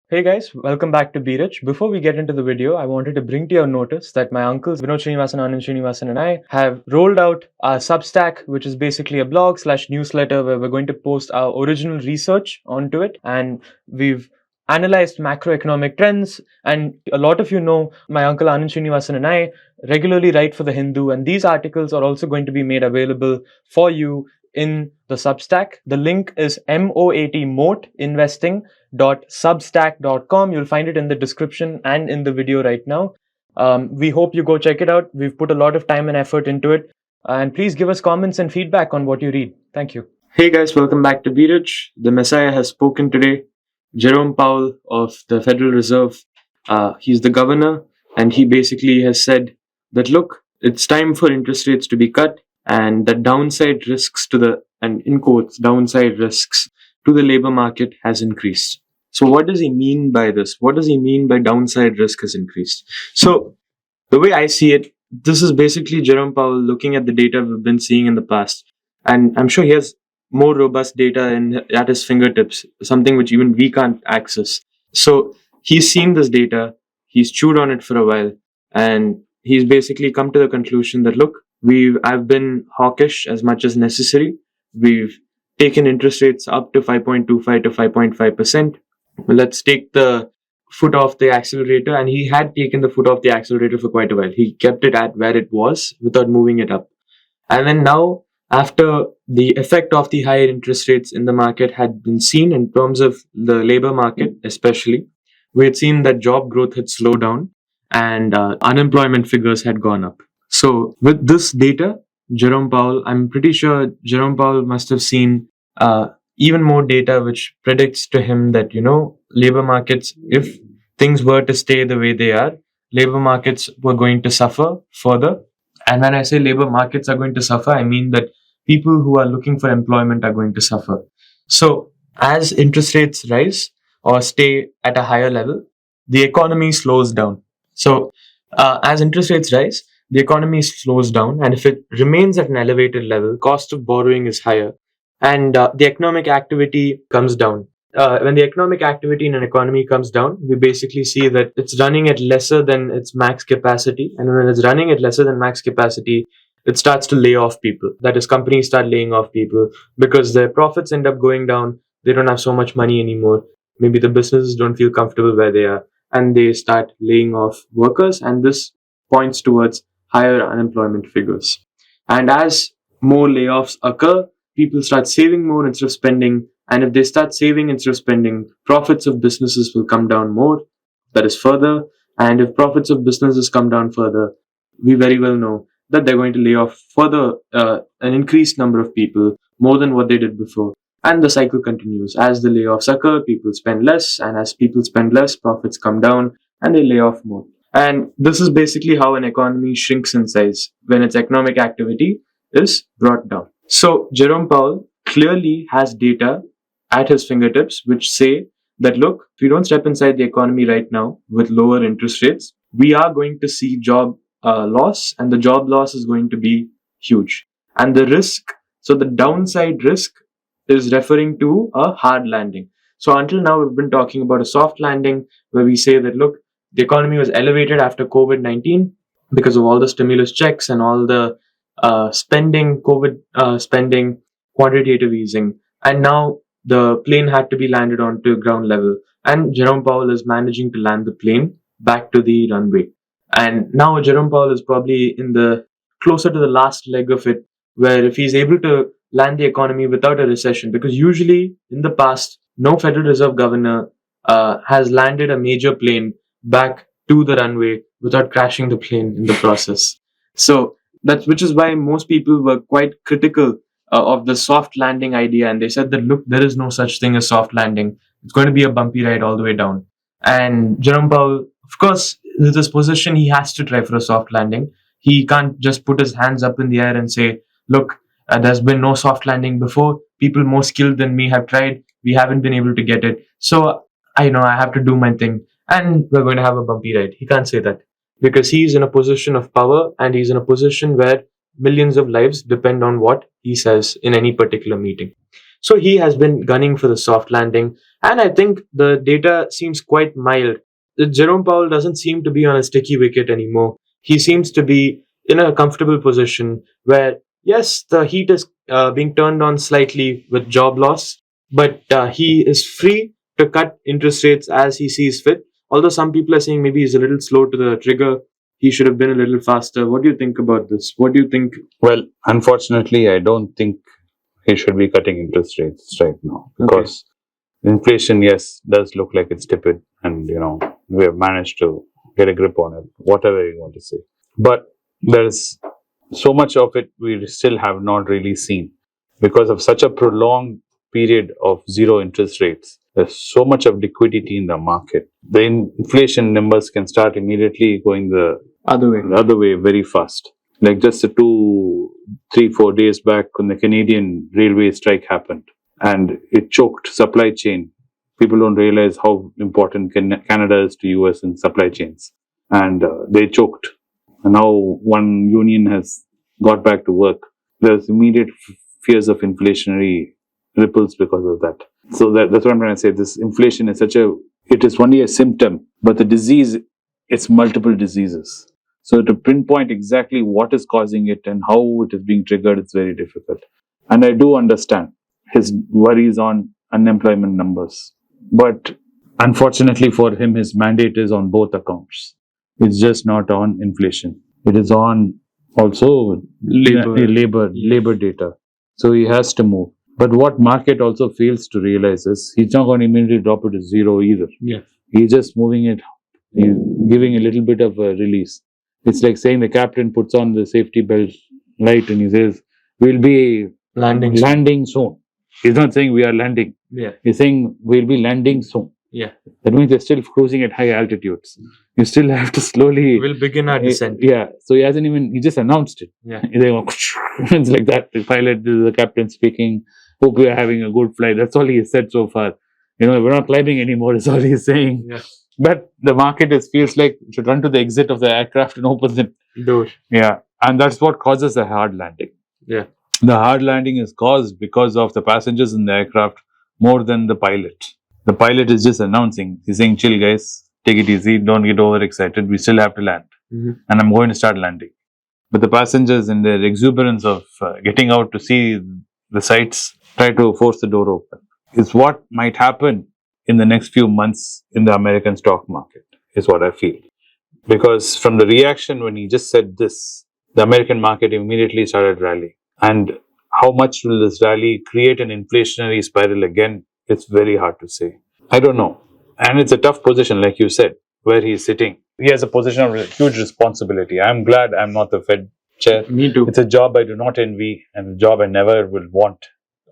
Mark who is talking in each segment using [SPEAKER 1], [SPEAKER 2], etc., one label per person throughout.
[SPEAKER 1] Hey guys, welcome back to Be Rich. Before we get into the video, I wanted to bring to your notice that my uncles Vinod Srinivasan, Anand Srinivasan and I have rolled out our Substack, which is basically a blog / newsletter where we're going to post our original research onto it. And we've analyzed macroeconomic trends. And a lot of you know my uncle Anand Srinivasan and I regularly write for The Hindu, and these articles are also going to be made available for you in the Substack. The link is moatinvesting.substack.com. You'll find it in the description and in the video right now. We hope you go check it out. We've put a lot of time and effort into it. And please give us comments and feedback on what you read. Thank you. Hey guys, welcome back to Be Rich. The Messiah has spoken today. Jerome Powell of the Federal Reserve. He's the governor, and he basically has said that, look, it's time for interest rates to be cut, and the downside risks to the, and in quotes, downside risks to the labor market has increased. So what does he mean by this? What does he mean by downside risk has increased? So the way I see it, this is basically Jerome Powell looking at the data we've been seeing in the past. And I'm sure he has more robust data at his fingertips, something which even we can't access. So he's seen this data, he's chewed on it for a while, and he's basically come to the conclusion that, look, I've been hawkish as much as necessary. We've taken interest rates up to 5.25 to 5.5%. Let's take the foot off the accelerator. And he had taken the foot off the accelerator for quite a while. He kept it at where it was without moving it up. And then now, after the effect of the higher interest rates in the market had been seen in terms of the labor market especially, we had seen that job growth had slowed down and unemployment figures had gone up. So with this data, Jerome Powell, I'm pretty sure Jerome Powell must have seen even more data which predicts to him that, labor markets, if things were to stay the way they are, labor markets were going to suffer further. And when I say labor markets are going to suffer, I mean that people who are looking for employment are going to suffer. So as interest rates rise or stay at a higher level, the economy slows down. So as interest rates rise, the economy slows down, and if it remains at an elevated level, cost of borrowing is higher, and the economic activity comes down. When the economic activity in an economy comes down, we basically see that it's running at lesser than its max capacity, and when it's running at lesser than max capacity, it starts to lay off people. That is, companies start laying off people because their profits end up going down. They don't have so much money anymore. Maybe the businesses don't feel comfortable where they are, and they start laying off workers, and this points towards higher unemployment figures. And as more layoffs occur, people start saving more instead of spending. And if they start saving instead of spending, profits of businesses will come down more. That is further. And if profits of businesses come down further, we very well know that they're going to lay off further an increased number of people, more than what they did before. And the cycle continues. As the layoffs occur, people spend less. And as people spend less, profits come down and they lay off more. And this is basically how an economy shrinks in size when its economic activity is brought down. So Jerome Powell clearly has data at his fingertips which say that, look, if we don't step inside the economy right now with lower interest rates, we are going to see job loss, and the job loss is going to be huge. And the risk, so the downside risk is referring to a hard landing. So until now, we've been talking about a soft landing where we say that, look, the economy was elevated after COVID-19 because of all the stimulus checks and all the spending, spending, quantitative easing. And now the plane had to be landed onto ground level. And Jerome Powell is managing to land the plane back to the runway. And now Jerome Powell is probably closer to the last leg of it, where if he's able to land the economy without a recession, because usually in the past, no Federal Reserve governor has landed a major plane back to the runway without crashing the plane in the process. So which is why most people were quite critical of the soft landing idea, and they said that, look, there is no such thing as soft landing. It's going to be a bumpy ride all the way down. And Jerome Powell, of course, with his position, he has to try for a soft landing. He can't just put his hands up in the air and say, look, there's been no soft landing before. People more skilled than me have tried. We haven't been able to get it. So I have to do my thing. And we're going to have a bumpy ride. He can't say that because he's in a position of power, and he's in a position where millions of lives depend on what he says in any particular meeting. So he has been gunning for the soft landing. And I think the data seems quite mild. Jerome Powell doesn't seem to be on a sticky wicket anymore. He seems to be in a comfortable position where, yes, the heat is being turned on slightly with job loss, but he is free to cut interest rates as he sees fit. Although some people are saying maybe he's a little slow to the trigger, he should have been a little faster. What do you think about this? What do you think?
[SPEAKER 2] Well, unfortunately, I don't think he should be cutting interest rates right now, because inflation, yes, does look like it's tepid, and we have managed to get a grip on it, whatever you want to say. But there's so much of it we still have not really seen because of such a prolonged period of zero interest rates. There's so much of liquidity in the market. The inflation numbers can start immediately going the other way very fast. Like just 2, 3, 4 days back when the Canadian railway strike happened and it choked supply chain. People don't realize how important Canada is to US in supply chains. And they choked. And now one union has got back to work. There's immediate fears of inflationary ripples because of that. So that's what I'm trying to say. This inflation is it is only a symptom, but the disease, it's multiple diseases. So to pinpoint exactly what is causing it and how it is being triggered, it's very difficult. And I do understand his worries on unemployment numbers. But unfortunately for him, his mandate is on both accounts. It's just not on inflation. It is on also labor data. So he has to move. But what market also fails to realize is he's not going to immediately drop it to zero either.
[SPEAKER 1] Yeah.
[SPEAKER 2] He's just moving it, he's giving a little bit of a release. It's like saying the captain puts on the safety belt light and he says, we'll be landing soon. He's not saying we are landing.
[SPEAKER 1] Yeah.
[SPEAKER 2] He's saying we'll be landing soon.
[SPEAKER 1] Yeah.
[SPEAKER 2] That means they're still cruising at high altitudes. You still have to slowly...
[SPEAKER 1] We'll begin our descent.
[SPEAKER 2] Yeah. So he just announced it.
[SPEAKER 1] Yeah.
[SPEAKER 2] It's like that. The pilot, the captain speaking, hope we are having a good flight. That's all he has said so far. We're not climbing anymore, is all he's saying.
[SPEAKER 1] Yeah.
[SPEAKER 2] But the market feels like it should run to the exit of the aircraft and open the
[SPEAKER 1] door.
[SPEAKER 2] Yeah. And that's what causes a hard landing.
[SPEAKER 1] Yeah.
[SPEAKER 2] The hard landing is caused because of the passengers in the aircraft more than the pilot. The pilot is just announcing. He's saying, chill guys, take it easy, don't get overexcited. We still have to land.
[SPEAKER 1] Mm-hmm.
[SPEAKER 2] And I'm going to start landing. But the passengers, in their exuberance of getting out to see the sights, try to force the door open. It's what might happen in the next few months in the American stock market, is what I feel. Because from the reaction when he just said this, the American market immediately started rallying. And how much will this rally create an inflationary spiral again? It's very hard to say. I don't know. And it's a tough position, like you said, where he's sitting. He has a position of huge responsibility. I'm glad I'm not the Fed chair.
[SPEAKER 1] Me too.
[SPEAKER 2] It's a job I do not envy and a job I never will want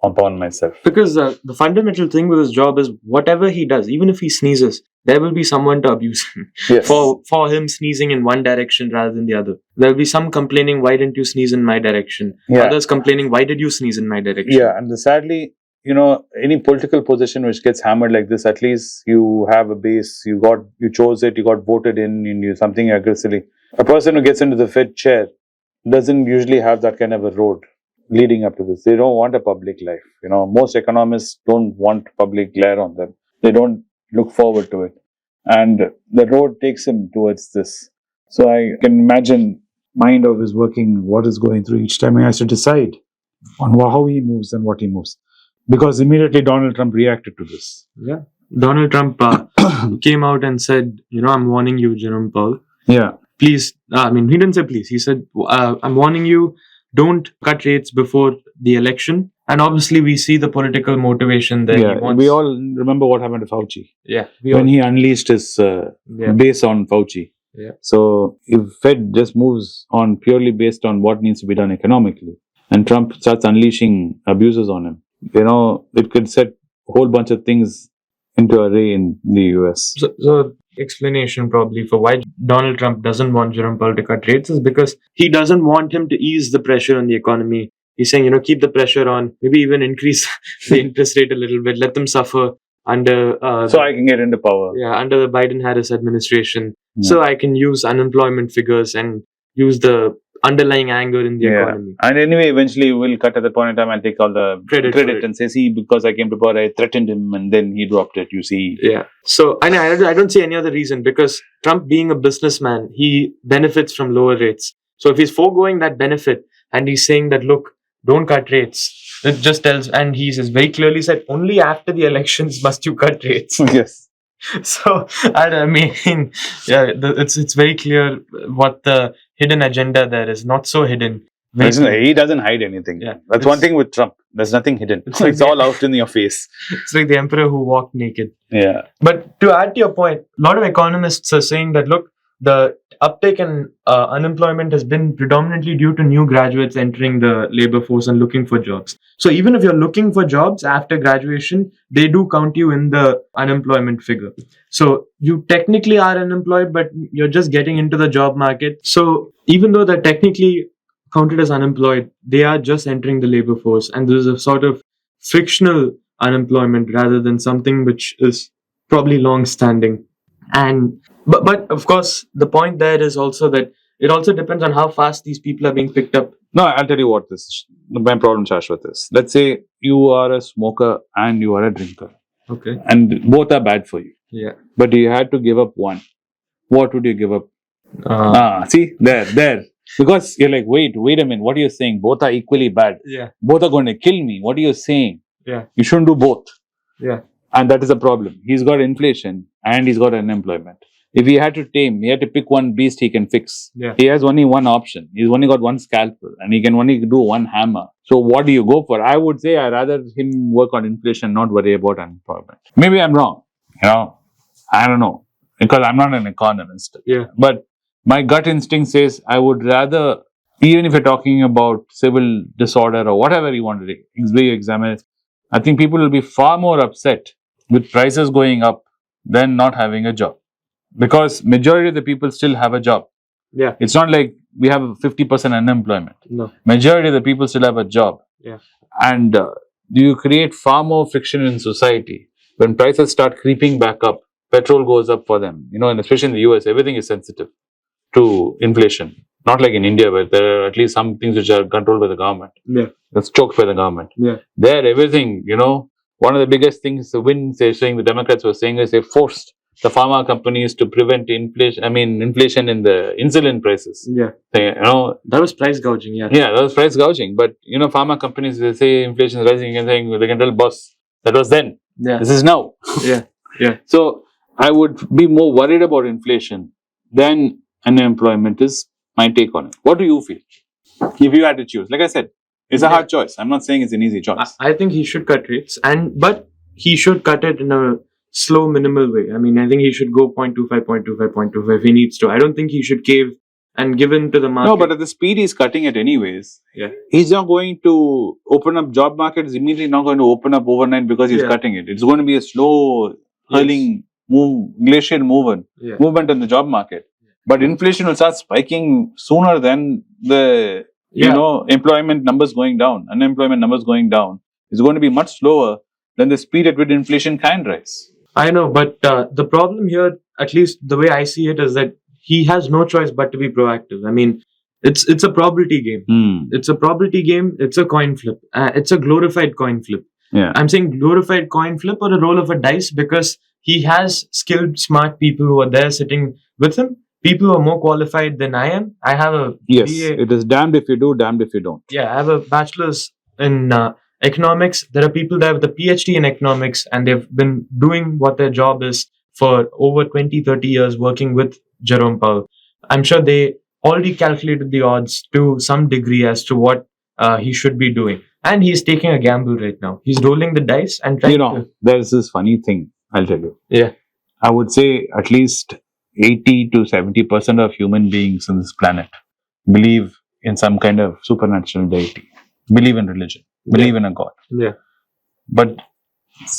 [SPEAKER 2] upon myself.
[SPEAKER 1] Because the fundamental thing with his job is whatever he does, even if he sneezes, there will be someone to abuse him.
[SPEAKER 2] Yes.
[SPEAKER 1] For him sneezing in one direction rather than the other. There will be some complaining, why didn't you sneeze in my direction?
[SPEAKER 2] Yeah.
[SPEAKER 1] Others complaining, why did you sneeze in my direction?
[SPEAKER 2] Yeah, and sadly, any political position which gets hammered like this, at least you have a base, you chose it, you got voted in, and you something aggressively. A person who gets into the Fed chair doesn't usually have that kind of a road leading up to this. They don't want a public life. Most economists don't want public glare on them. They don't look forward to it. And the road takes him towards this. So I can imagine mind of his working, what is going through each time he has to decide on how he moves and what he moves. Because immediately Donald Trump reacted to this.
[SPEAKER 1] Yeah. Donald Trump came out and said, I'm warning you, Jerome Powell.
[SPEAKER 2] Yeah.
[SPEAKER 1] Please, he didn't say please. He said, I'm warning you, don't cut rates before the election. And obviously we see the political motivation there.
[SPEAKER 2] Yeah, we all remember what happened to Fauci.
[SPEAKER 1] Yeah.
[SPEAKER 2] When he unleashed his base on Fauci.
[SPEAKER 1] Yeah.
[SPEAKER 2] So if Fed just moves on purely based on what needs to be done economically, and Trump starts unleashing abuses on him, it could set a whole bunch of things into array in the US.
[SPEAKER 1] So explanation probably for why Donald Trump doesn't want Jerome Powell to cut rates is because he doesn't want him to ease the pressure on the economy. He's saying, keep the pressure on, maybe even increase the interest rate a little bit, let them suffer under...
[SPEAKER 2] so I can get into power.
[SPEAKER 1] Yeah, under the Biden-Harris administration.
[SPEAKER 2] Yeah.
[SPEAKER 1] So I can use unemployment figures and use the underlying anger in the economy.
[SPEAKER 2] And anyway, eventually we'll cut at that point in time and take all the credit and say, see, because I came to power, I threatened him and then he dropped it, you see.
[SPEAKER 1] Yeah. So, and I don't see any other reason, because Trump, being a businessman, he benefits from lower rates. So if he's foregoing that benefit and he's saying that, look, don't cut rates, it just tells, and he says very clearly said, only after the elections must you cut rates.
[SPEAKER 2] Yes.
[SPEAKER 1] So, I mean, yeah, it's very clear what the hidden agenda there is. Not so hidden.
[SPEAKER 2] He doesn't hide anything.
[SPEAKER 1] Yeah,
[SPEAKER 2] that's one thing with Trump. There's nothing hidden. It's all out in your face.
[SPEAKER 1] It's like the emperor who walked naked.
[SPEAKER 2] Yeah.
[SPEAKER 1] But to add to your point, a lot of economists are saying that, look, the uptake in unemployment has been predominantly due to new graduates entering the labor force and looking for jobs. So even if you're looking for jobs after graduation, they do count you in the unemployment figure. So you technically are unemployed, but you're just getting into the job market. So even though they're technically counted as unemployed, they are just entering the labor force. And there's a sort of frictional unemployment rather than something which is probably long-standing. And but of course, the point there is also that it also depends on how fast these people are being picked up.
[SPEAKER 2] No, I'll tell you what my problem, Sashwath, is. Let's say you are a smoker and you are a drinker.
[SPEAKER 1] Okay.
[SPEAKER 2] And both are bad for you.
[SPEAKER 1] Yeah.
[SPEAKER 2] But you had to give up one. What would you give up? See, there. Because you're like, wait a minute, what are you saying? Both are equally bad.
[SPEAKER 1] Yeah.
[SPEAKER 2] Both are going to kill me. What are you saying?
[SPEAKER 1] Yeah.
[SPEAKER 2] You shouldn't do both.
[SPEAKER 1] Yeah.
[SPEAKER 2] And that is a problem. He's got inflation and he's got unemployment. If he had to pick one beast he can fix.
[SPEAKER 1] Yeah.
[SPEAKER 2] He has only one option. He's only got one scalpel and he can only do one hammer. So what do you go for? I would say I'd rather him work on inflation, not worry about unemployment. Maybe I'm wrong. I don't know. Because I'm not an economist.
[SPEAKER 1] Yeah.
[SPEAKER 2] But my gut instinct says I would rather, even if you're talking about civil disorder or whatever you want to examine it, I think people will be far more upset with prices going up than not having a job. Because majority of the people still have a job.
[SPEAKER 1] Yeah.
[SPEAKER 2] It's not like we have 50% unemployment.
[SPEAKER 1] No.
[SPEAKER 2] Majority of the people still have a job.
[SPEAKER 1] Yeah.
[SPEAKER 2] And you create far more friction in society. When prices start creeping back up, petrol goes up for them. And especially in the US, everything is sensitive to inflation. Not like in India, where there are at least some things which are controlled by the government.
[SPEAKER 1] Yeah.
[SPEAKER 2] That's choked by the government.
[SPEAKER 1] Yeah.
[SPEAKER 2] There, everything, one of the biggest things the Democrats were saying is they forced the pharma companies to prevent inflation in the insulin prices.
[SPEAKER 1] Yeah. That was price gouging, yeah.
[SPEAKER 2] Yeah, that was price gouging. But, pharma companies, they say inflation is rising and they can tell boss, that was then.
[SPEAKER 1] Yeah.
[SPEAKER 2] This is now.
[SPEAKER 1] Yeah. Yeah.
[SPEAKER 2] So, I would be more worried about inflation than unemployment is my take on it. What do you feel? If you had to choose. Like I said, it's a hard choice. I'm not saying it's an easy choice.
[SPEAKER 1] I think he should cut rates, but he should cut it in a slow, minimal way. I think he should go 0.25 if he needs to. I don't think he should cave and give in to the market.
[SPEAKER 2] No, but at the speed he's cutting it anyways.
[SPEAKER 1] Yeah.
[SPEAKER 2] He's not going to open up job markets, immediately not going to open up overnight because he's cutting it. It's going to be a slow, hurling glacial movement in the job market. But inflation will start spiking sooner than the employment numbers going down, unemployment numbers going down. It's going to be much slower than the speed at which inflation can rise.
[SPEAKER 1] I know, but the problem here, at least the way I see it, is that he has no choice but to be proactive. It's a probability game. It's a probability game. It's a coin flip. It's a glorified coin flip.
[SPEAKER 2] Yeah.
[SPEAKER 1] I'm saying glorified coin flip or a roll of a dice because he has skilled, smart people who are there sitting with him. People who are more qualified than I am. I have a BA.
[SPEAKER 2] It is damned if you do, damned if you don't.
[SPEAKER 1] Yeah, I have a bachelor's in economics. There are people there with a PhD in economics and they've been doing what their job is for over 20, 30 years working with Jerome Powell. I'm sure they already calculated the odds to some degree as to what he should be doing. And he's taking a gamble right now. He's rolling the dice and trying to...
[SPEAKER 2] There's this funny thing, I'll tell you.
[SPEAKER 1] Yeah.
[SPEAKER 2] I would say at least 80 to 70% of human beings on this planet believe in some kind of supernatural deity, believe in religion, believe in a god.
[SPEAKER 1] Yeah.
[SPEAKER 2] But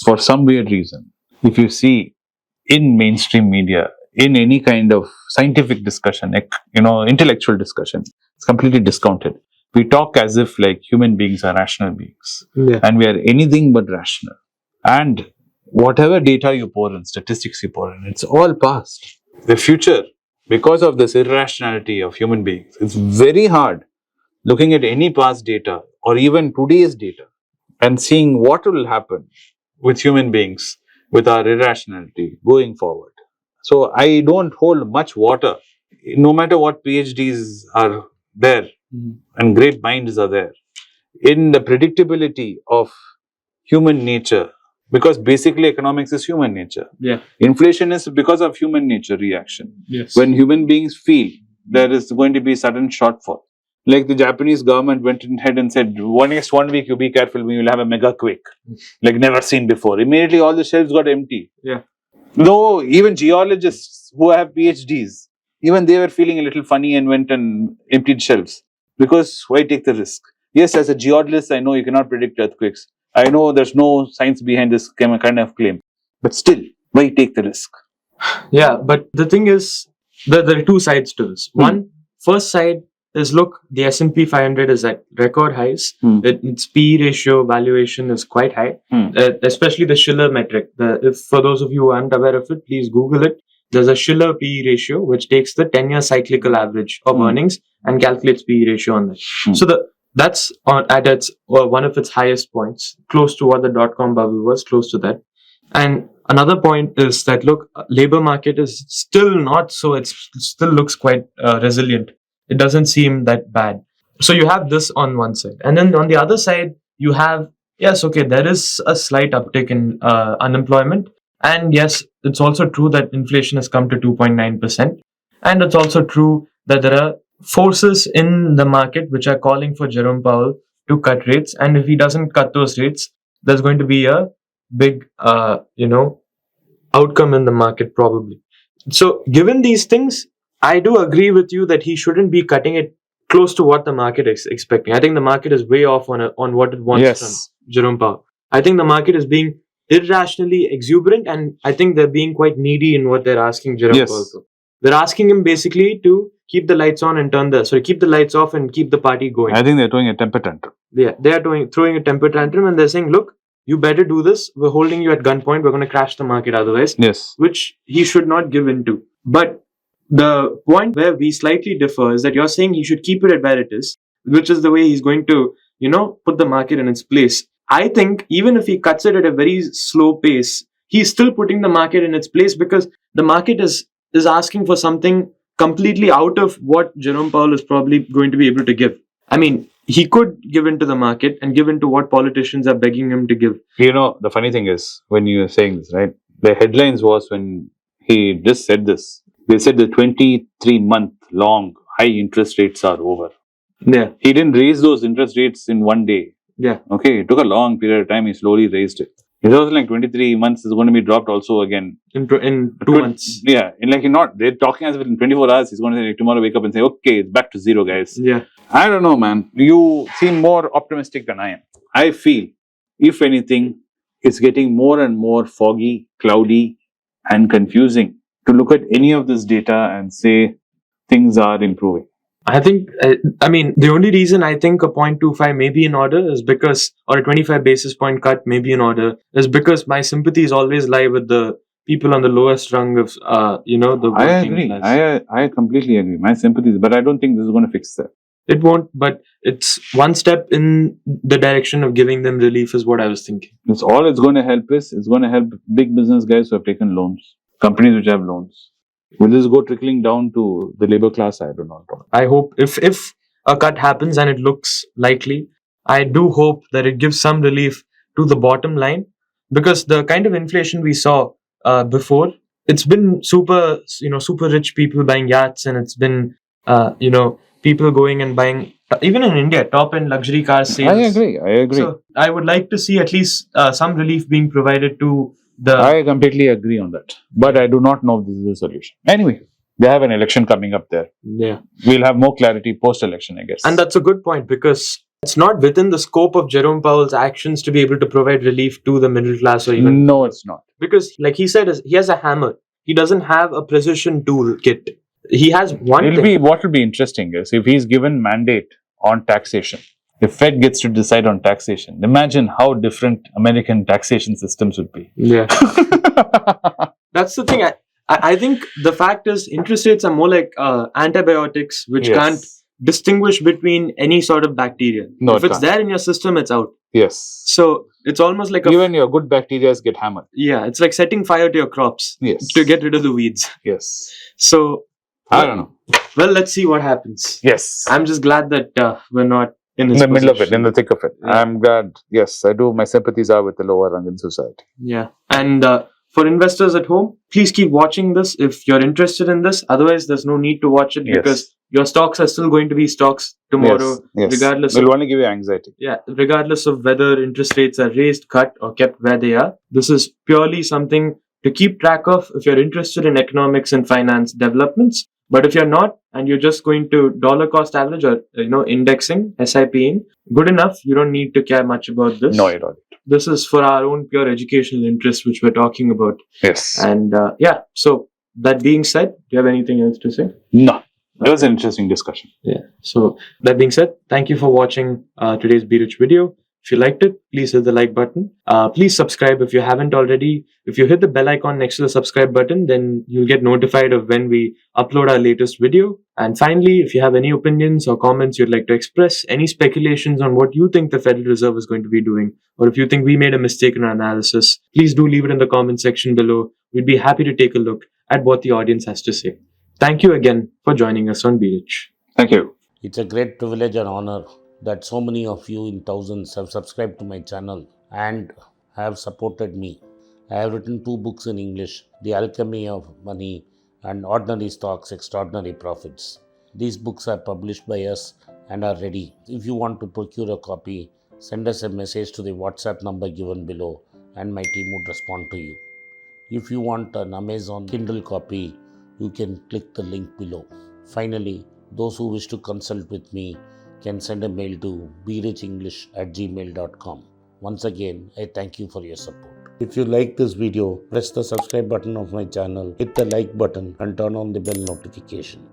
[SPEAKER 2] for some weird reason, if you see in mainstream media, in any kind of scientific discussion, intellectual discussion, it's completely discounted. We talk as if like human beings are rational beings.
[SPEAKER 1] Yeah.
[SPEAKER 2] And we are anything but rational. And whatever data you pour in, statistics you pour in, it's all past. The future because of this irrationality of human beings, it's very hard looking at any past data or even today's data and seeing what will happen with human beings with our irrationality going forward. So I don't hold much water, no matter what PhDs are there and great minds are there, in the predictability of human nature, because basically economics is human nature.
[SPEAKER 1] Yeah.
[SPEAKER 2] Inflation is because of human nature reaction.
[SPEAKER 1] Yes.
[SPEAKER 2] When human beings feel there is going to be sudden shortfall, like the Japanese government went ahead and said, next 1 week you be careful, we will have a mega quake, like never seen before. Immediately all the shelves got empty.
[SPEAKER 1] Yeah.
[SPEAKER 2] No, even geologists who have PhDs, even they were feeling a little funny and went and emptied shelves. Because why take the risk? Yes, as a geologist, I know you cannot predict earthquakes. I know there's no science behind this kind of claim. But still, why take the risk?
[SPEAKER 1] Yeah, but the thing is, there are two sides to this. One, first side is, look, the S&P 500 is at record highs. Its P ratio valuation is quite high, especially the Shiller metric. If for those of you who aren't aware of it, please Google it. There's a Shiller P ratio, which takes the 10-year cyclical average of earnings and calculates P ratio on that. So that's at its one of its highest points, close to what the dot-com bubble was, close to that. And another point is that, look, labor market is still not so, it still looks quite resilient. It doesn't seem that bad. So you have this on one side. And then on the other side, you have, yes, okay, there is a slight uptick in unemployment. And yes, it's also true that inflation has come to 2.9%. And it's also true that there are forces in the market which are calling for Jerome Powell to cut rates. And if he doesn't cut those rates, there's going to be a big, outcome in the market probably. So given these things, I do agree with you that he shouldn't be cutting it close to what the market is expecting. I think the market is way off on what it wants from Jerome Powell. I think the market is being irrationally exuberant, and I think they're being quite needy in what they're asking Jerome Powell for. They're asking him basically to keep the lights on and keep the lights off and keep the party going.
[SPEAKER 2] I think they're throwing a temper tantrum.
[SPEAKER 1] Yeah, they are throwing a temper tantrum, and they're saying, look, you better do this. We're holding you at gunpoint. We're going to crash the market otherwise.
[SPEAKER 2] Yes.
[SPEAKER 1] Which he should not give in to. But the point where we slightly differ is that you're saying he should keep it at where it is, which is the way he's going to, put the market in its place. I think even if he cuts it at a very slow pace, he's still putting the market in its place, because the market is asking for something completely out of what Jerome Powell is probably going to be able to give. I mean, he could give into the market and give into what politicians are begging him to give.
[SPEAKER 2] The funny thing is, when you were saying this, right, the headlines was when he just said this, they said the 23-month long high interest rates are over.
[SPEAKER 1] Yeah.
[SPEAKER 2] He didn't raise those interest rates in one day.
[SPEAKER 1] Yeah.
[SPEAKER 2] Okay, it took a long period of time. He slowly raised it. It was like 23 months is going to be dropped also again.
[SPEAKER 1] In 2 months.
[SPEAKER 2] Yeah. They're talking as if in 24 hours he's going to say, tomorrow wake up and say, okay, it's back to zero, guys.
[SPEAKER 1] Yeah.
[SPEAKER 2] I don't know, man. You seem more optimistic than I am. I feel, if anything, it's getting more and more foggy, cloudy, and confusing to look at any of this data and say things are improving.
[SPEAKER 1] I think, the only reason I think a 0.25 may be in order is because, or a 25 basis point cut may be in order, is because my sympathies always lie with the people on the lowest rung of, the working
[SPEAKER 2] I agree.
[SPEAKER 1] class.
[SPEAKER 2] I completely agree. My sympathies, but I don't think this is going to fix that.
[SPEAKER 1] It won't, but it's one step in the direction of giving them relief is what I was thinking.
[SPEAKER 2] It's all it's going to help is, it's going to help big business guys who have taken loans, companies which have loans. Will this go trickling down to the labor class? I do not know.
[SPEAKER 1] I hope if a cut happens, and it looks likely, I do hope that it gives some relief to the bottom line, because the kind of inflation we saw before, it's been super rich people buying yachts, and it's been, people going and buying, even in India, top-end luxury car sales.
[SPEAKER 2] I agree.
[SPEAKER 1] So I would like to see at least some relief being provided to
[SPEAKER 2] I completely agree on that. But I do not know if this is a solution. Anyway, they have an election coming up there.
[SPEAKER 1] Yeah.
[SPEAKER 2] We'll have more clarity post-election, I guess.
[SPEAKER 1] And that's a good point, because it's not within the scope of Jerome Powell's actions to be able to provide relief to the middle class or even...
[SPEAKER 2] No, it's not.
[SPEAKER 1] Because, like he said, he has a hammer. He doesn't have a precision tool kit. He has one thing.
[SPEAKER 2] What will be interesting is if he's given mandate on taxation. The Fed gets to decide on taxation. Imagine how different American taxation systems would be.
[SPEAKER 1] Yeah. That's the thing. I think the fact is interest rates are more like antibiotics, which can't distinguish between any sort of bacteria.
[SPEAKER 2] No,
[SPEAKER 1] if it's there in your system, it's out.
[SPEAKER 2] Yes.
[SPEAKER 1] So it's almost like
[SPEAKER 2] even your good bacteria get hammered.
[SPEAKER 1] Yeah, it's like setting fire to your crops.
[SPEAKER 2] Yes.
[SPEAKER 1] To get rid of the weeds.
[SPEAKER 2] Yes.
[SPEAKER 1] So
[SPEAKER 2] I don't know.
[SPEAKER 1] Well, let's see what happens.
[SPEAKER 2] Yes.
[SPEAKER 1] I'm just glad that we're not in
[SPEAKER 2] the middle of it, in the thick of it. Yeah. I'm glad. Yes, I do. My sympathies are with the lower rung in society.
[SPEAKER 1] Yeah. And for investors at home, please keep watching this if you're interested in this. Otherwise, there's no need to watch it because your stocks are still going to be stocks tomorrow, regardless.
[SPEAKER 2] It'll only give you anxiety.
[SPEAKER 1] Yeah, regardless of whether interest rates are raised, cut, or kept where they are. This is purely something to keep track of if you're interested in economics and finance developments. But if you're not, and you're just going to dollar cost average or indexing, SIPing, good enough. You don't need to care much about this.
[SPEAKER 2] No, you don't.
[SPEAKER 1] This is for our own pure educational interest, which we're talking about.
[SPEAKER 2] Yes.
[SPEAKER 1] And so that being said, do you have anything else to say?
[SPEAKER 2] No. It was an interesting discussion.
[SPEAKER 1] Yeah. So that being said, thank you for watching today's Be Rich video. If you liked it, please hit the like button. Please subscribe if you haven't already. If you hit the bell icon next to the subscribe button, then you'll get notified of when we upload our latest video. And finally, if you have any opinions or comments you'd like to express, any speculations on what you think the Federal Reserve is going to be doing, or if you think we made a mistake in our analysis, please do leave it in the comment section below. We'd be happy to take a look at what the audience has to say. Thank you again for joining us on Be Rich.
[SPEAKER 2] Thank you.
[SPEAKER 3] It's a great privilege and honor that so many of you in thousands have subscribed to my channel and have supported me. I have written 2 books in English, The Alchemy of Money and Ordinary Stocks, Extraordinary Profits. These books are published by us and are ready. If you want to procure a copy, send us a message to the WhatsApp number given below and my team would respond to you. If you want an Amazon Kindle copy, you can click the link below. Finally, those who wish to consult with me can send a mail to berichenglish@gmail.com. Once again, I thank you for your support. If you like this video, press the subscribe button of my channel, hit the like button and turn on the bell notification.